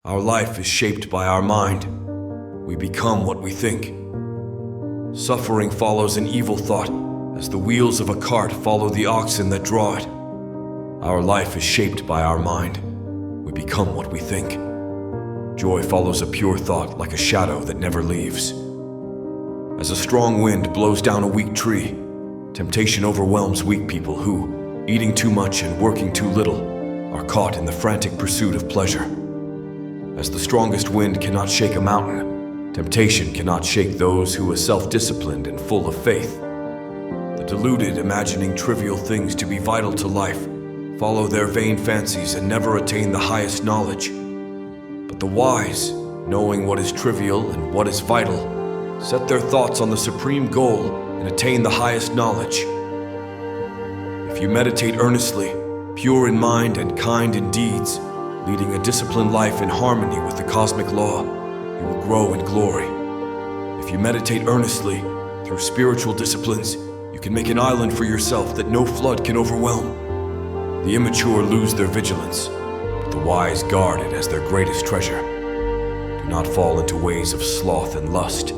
Our life is shaped by our mind. We become what we think. Suffering follows an evil thought, as the wheels of a cart follow the oxen that draw it. Our life is shaped by our mind. We become what we think. Joy follows a pure thought like a shadow that never leaves. As a strong wind blows down a weak tree, temptation overwhelms weak people who, eating too much and working too little, are caught in the frantic pursuit of pleasure. As the strongest wind cannot shake a mountain, temptation cannot shake those who are self-disciplined and full of faith. The deluded, imagining trivial things to be vital to life, follow their vain fancies and never attain the highest knowledge. But the wise, knowing what is trivial and what is vital, set their thoughts on the supreme goal and attain the highest knowledge. If you meditate earnestly, pure in mind and kind in deeds, leading a disciplined life in harmony with the cosmic law, you will grow in glory. If you meditate earnestly, through spiritual disciplines, you can make an island for yourself that no flood can overwhelm. The immature lose their vigilance, but the wise guard it as their greatest treasure. Do not fall into ways of sloth and lust.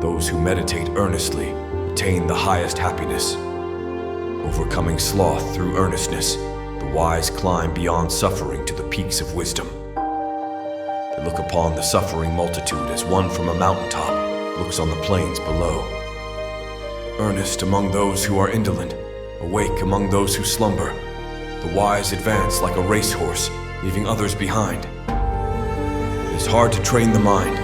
Those who meditate earnestly attain the highest happiness. Overcoming sloth through earnestness, the wise climb beyond suffering to the peaks of wisdom. They look upon the suffering multitude as one from a mountaintop looks on the plains below. Earnest among those who are indolent, awake among those who slumber. The wise advance like a racehorse, leaving others behind. It is hard to train the mind,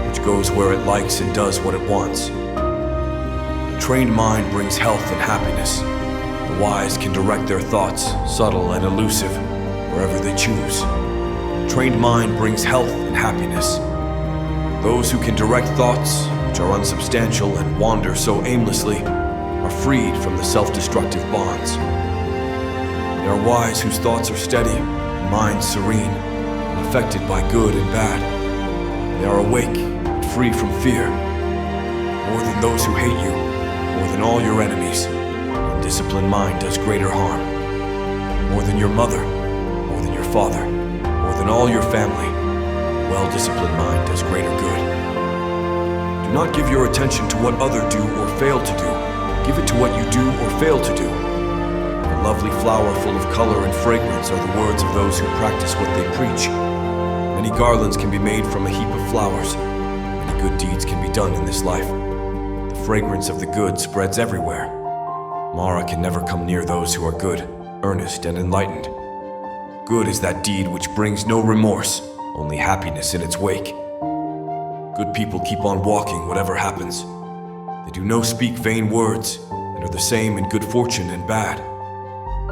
which goes where it likes and does what it wants. A trained mind brings health and happiness. The wise can direct their thoughts, subtle and elusive, wherever they choose. A trained mind brings health and happiness. Those who can direct thoughts, which are unsubstantial and wander so aimlessly, are freed from the self-destructive bonds. They are wise whose thoughts are steady, and minds serene, unaffected by good and bad. They are awake and free from fear. More than those who hate you, more than all your enemies, an undisciplined mind does greater harm. More than your mother, more than your father, more than all your family, a well-disciplined mind does greater good. Do not give your attention to what others do or fail to do. Give it to what you do or fail to do. A lovely flower full of color and fragrance are the words of those who practice what they preach. Many garlands can be made from a heap of flowers. Many good deeds can be done in this life. The fragrance of the good spreads everywhere. Mara can never come near those who are good, earnest, and enlightened. Good is that deed which brings no remorse, only happiness in its wake. Good people keep on walking whatever happens. They do no speak vain words, and are the same in good fortune and bad.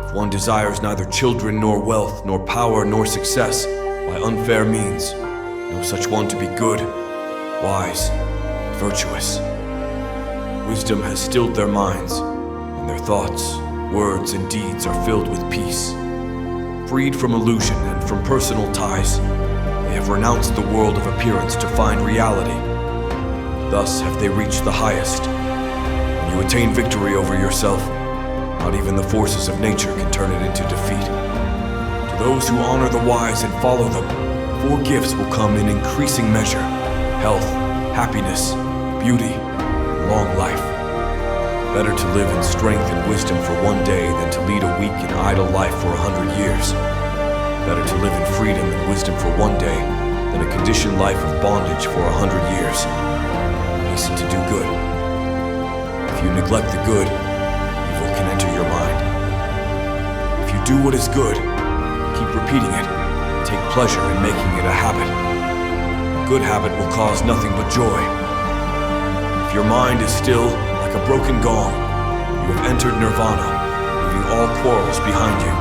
If one desires neither children nor wealth nor power nor success by unfair means, know such one to be good, wise, and virtuous. Wisdom has stilled their minds, and their thoughts, words, and deeds are filled with peace. Freed from illusion and from personal ties, they have renounced the world of appearance to find reality. Thus have they reached the highest. When you attain victory over yourself, not even the forces of nature can turn it into defeat. To those who honor the wise and follow them, 4 gifts will come in increasing measure: health, happiness, beauty, and long life. Better to live in strength and wisdom for one day than to lead a weak and idle life for 100 years. Better to live in freedom and wisdom for one day than a conditioned life of bondage for 100 years. Hasten to do good. If you neglect the good, evil can enter your mind. If you do what is good, keep repeating it, take pleasure in making it a habit. A good habit will cause nothing but joy. If your mind is still like a broken gong, you have entered nirvana, leaving all quarrels behind you.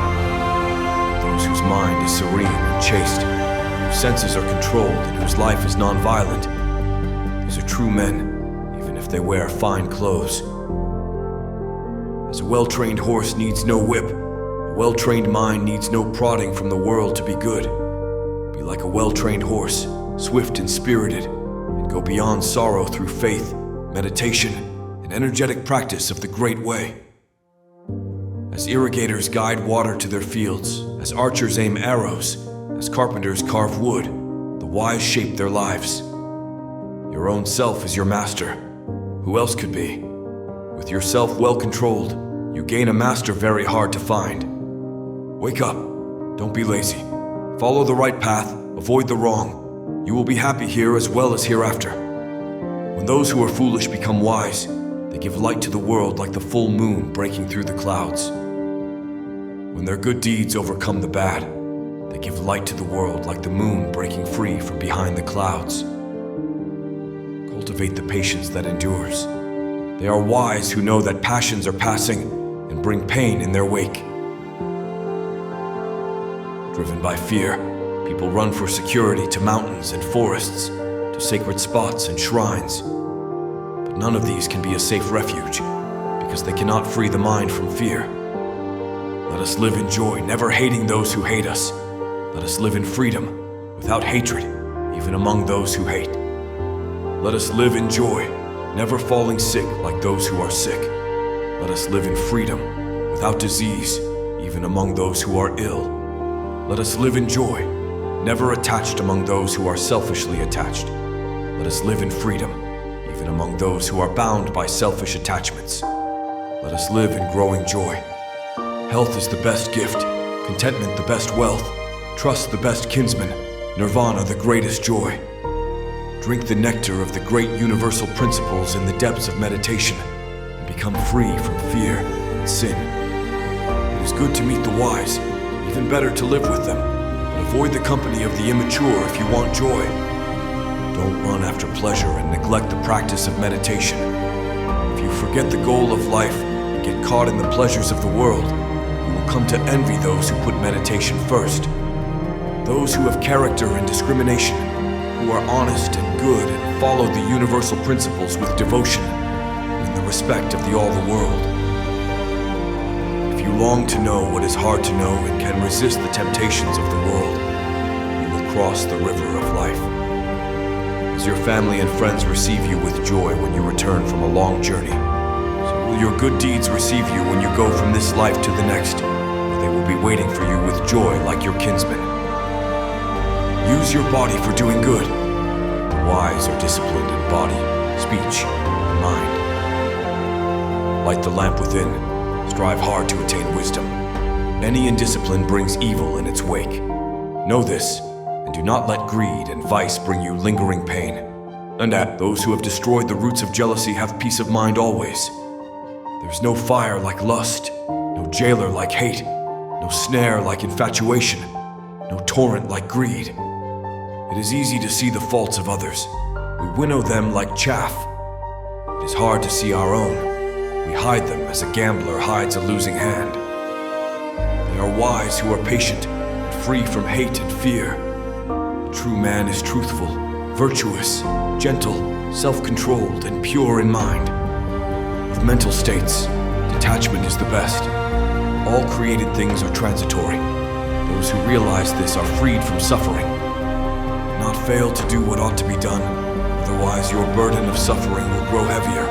Those whose mind is serene and chaste, whose senses are controlled, and whose life is non-violent, these are true men, even if they wear fine clothes. As a well-trained horse needs no whip, a well-trained mind needs no prodding from the world to be good. Be like a well-trained horse, swift and spirited, and go beyond sorrow through faith, meditation, and energetic practice of the Great Way. As irrigators guide water to their fields, as archers aim arrows, as carpenters carve wood, wise shape their lives. Your own self is your master. Who else could be? With yourself well controlled, you gain a master very hard to find. Wake up. Don't be lazy. Follow the right path, avoid the wrong. You will be happy here as well as hereafter. When those who are foolish become wise, they give light to the world like the full moon breaking through the clouds. When their good deeds overcome the bad, they give light to the world like the moon breaking free from behind the clouds. Cultivate the patience that endures. They are wise who know that passions are passing and bring pain in their wake. Driven by fear, people run for security to mountains and forests, to sacred spots and shrines. But none of these can be a safe refuge, because they cannot free the mind from fear. Let us live in joy, never hating those who hate us. Let us live in freedom, without hatred, even among those who hate. Let us live in joy, never falling sick like those who are sick. Let us live in freedom, without disease, even among those who are ill. Let us live in joy, never attached among those who are selfishly attached. Let us live in freedom, even among those who are bound by selfish attachments. Let us live in growing joy. Health is the best gift, contentment the best wealth, trust the best kinsman, nirvana the greatest joy. Drink the nectar of the great universal principles in the depths of meditation and become free from fear and sin. It is good to meet the wise, even better to live with them, but avoid the company of the immature if you want joy. Don't run after pleasure and neglect the practice of meditation. If you forget the goal of life and get caught in the pleasures of the world, you will come to envy those who put meditation first. Those who have character and discrimination, who are honest and good and follow the universal principles with devotion, win the respect of all the world. If you long to know what is hard to know and can resist the temptations of the world, you will cross the river of life. As your family and friends receive you with joy when you return from a long journey, so will your good deeds receive you when you go from this life to the next, where they will be waiting for you with joy like your kinsmen. Use your body for doing good. The wise are disciplined in body, speech, and mind. Light the lamp within. Strive hard to attain wisdom. Any indiscipline brings evil in its wake. Know this, and do not let greed and vice bring you lingering pain. And that those who have destroyed the roots of jealousy have peace of mind always. There's no fire like lust, no jailer like hate, no snare like infatuation, no torrent like greed. It is easy to see the faults of others. We winnow them like chaff. It is hard to see our own. We hide them as a gambler hides a losing hand. They are wise who are patient and free from hate and fear. The true man is truthful, virtuous, gentle, self-controlled, and pure in mind. Of mental states, detachment is the best. All created things are transitory. Those who realize this are freed from suffering. Do not fail to do what ought to be done, otherwise your burden of suffering will grow heavier.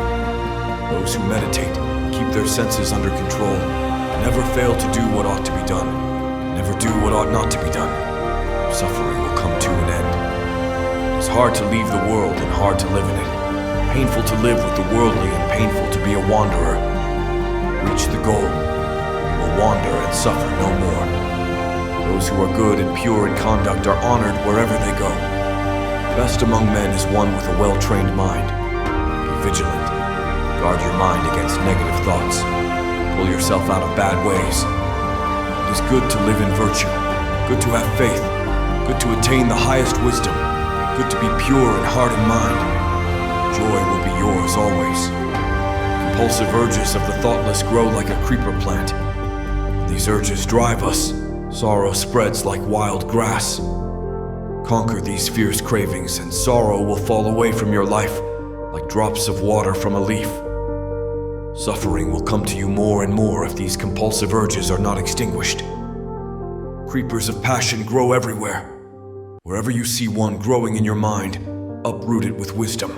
Those who meditate, keep their senses under control, never fail to do what ought to be done, never do what ought not to be done. Suffering will come to an end. It is hard to leave the world and hard to live in it. Painful to live with the worldly and painful to be a wanderer. Reach the goal. You will wander and suffer no more. Those who are good and pure in conduct are honored wherever they go. Best among men is one with a well-trained mind. Be vigilant. Guard your mind against negative thoughts. Pull yourself out of bad ways. It is good to live in virtue, good to have faith, good to attain the highest wisdom, good to be pure in heart and mind. Joy will be yours always. Compulsive urges of the thoughtless grow like a creeper plant. When these urges drive us, sorrow spreads like wild grass. Conquer these fierce cravings and sorrow will fall away from your life like drops of water from a leaf. Suffering will come to you more and more if these compulsive urges are not extinguished. Creepers of passion grow everywhere. Wherever you see one growing in your mind, uproot it with wisdom.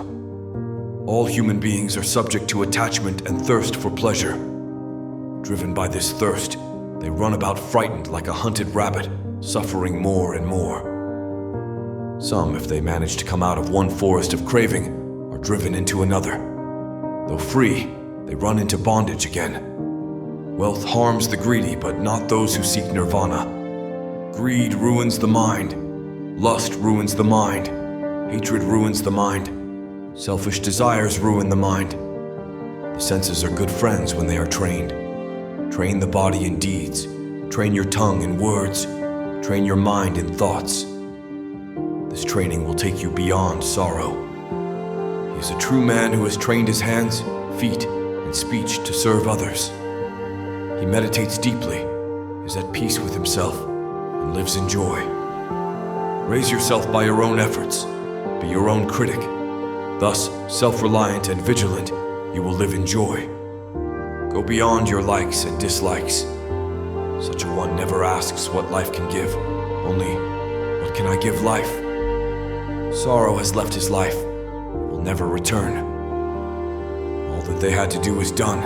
All human beings are subject to attachment and thirst for pleasure. Driven by this thirst, they run about frightened like a hunted rabbit, suffering more and more. Some, if they manage to come out of one forest of craving, are driven into another. Though free, they run into bondage again. Wealth harms the greedy, but not those who seek nirvana. Greed ruins the mind. Lust ruins the mind. Hatred ruins the mind. Selfish desires ruin the mind. The senses are good friends when they are trained. Train the body in deeds. Train your tongue in words. Train your mind in thoughts. This training will take you beyond sorrow. He is a true man who has trained his hands, feet, and speech to serve others. He meditates deeply, is at peace with himself, and lives in joy. Raise yourself by your own efforts. Be your own critic. Thus, self-reliant and vigilant, you will live in joy. Go beyond your likes and dislikes. Such a one never asks what life can give, only, what can I give life? Sorrow has left his life, it will never return. All that they had to do is done.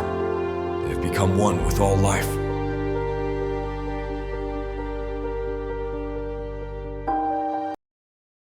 They have become one with all life.